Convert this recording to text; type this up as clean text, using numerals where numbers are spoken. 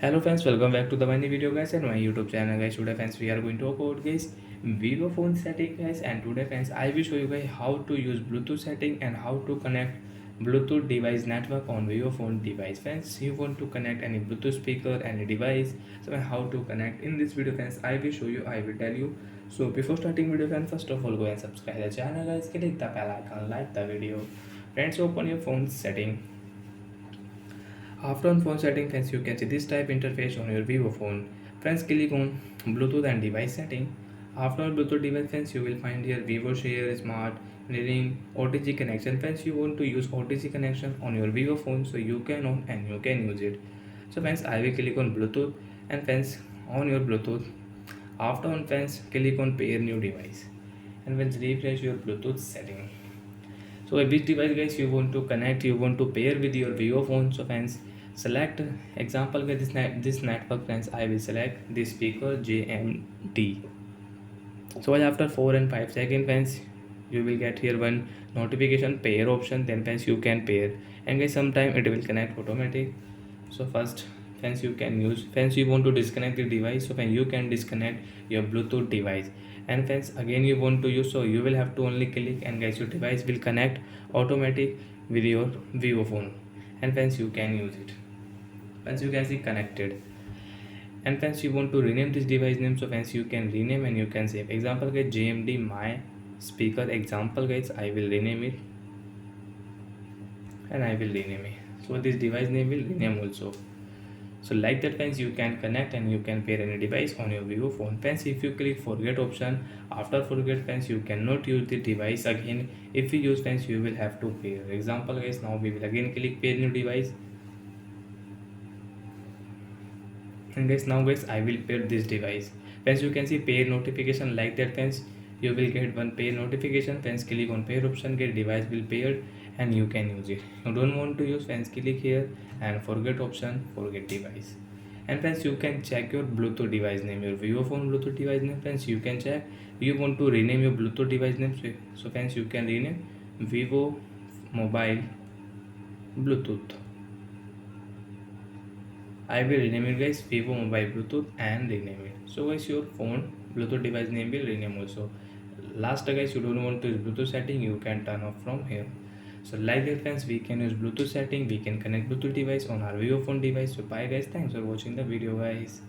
Hello friends, welcome back to the new video guys and my YouTube channel guys. Today friends we are going to talk about guys Vivo phone setting guys, and today friends I will show you guys how to use Bluetooth setting and how to connect Bluetooth device network on Vivo phone device. Friends, you want to connect any Bluetooth speaker, any device, so how to connect in this video friends I will show you, I will tell you. So before starting video friends, first of all go and subscribe the channel guys, click the bell icon, like the video. Friends, open your phone setting. After on phone setting friends, you can see this type interface on your Vivo phone. Friends, click on Bluetooth and device setting. After Bluetooth device friends, you will find here Vivo Share Smart Ring OTG connection. Friends, you want to use OTG connection on your Vivo phone, so you can on and you can use it. So friends, I will click on Bluetooth, and friends, on your Bluetooth. After on friends, click on pair new device, and friends, refresh your Bluetooth setting. So which device guys you want to connect, you want to pair with your Vivo phone. So friends, select example guys, this network friends, I will select this speaker JMD. So after 4 and 5 seconds friends, you will get here one notification pair option, then friends you can pair, and guys sometime it will connect automatic. So first friends, you can use, friends you want to disconnect the device, so friends you can disconnect your Bluetooth device, and friends again you want to use, so you will have to only click, and guys your device will connect automatic with your Vivo phone, and friends you can use it. Friends, you can see connected. And friends, you want to rename this device name, so friends you can rename and you can save. Example guys, JMD my speaker example guys, I will rename it, and I will rename it, so this device name will rename also. So like that friends, you can connect and you can pair any device on your Vivo phone. Friends, if you click forget option, after forget friends you cannot use the device again. If you use friends, you will have to pair. Example guys, now we will again click pair new device, and guys now guys I will pair this device. Friends, you can see pair notification like that friends, you will get one pair notification. Friends, click on pair option, get device will paired, and you can use it. You don't want to use, friends click here and forget option, forget device. And friends, you can check your Bluetooth device name, your Vivo phone Bluetooth device name. Friends, you can check, you want to rename your Bluetooth device name, so friends you can rename Vivo Mobile Bluetooth. I will rename it guys Vivo Mobile Bluetooth and rename it. So guys, your phone Bluetooth device name will rename also. Last guys, you don't want to use Bluetooth setting, you can turn off from here. So like that friends, we can use Bluetooth setting, we can connect Bluetooth device on our Vivo phone device. So bye guys, thanks for watching the video guys.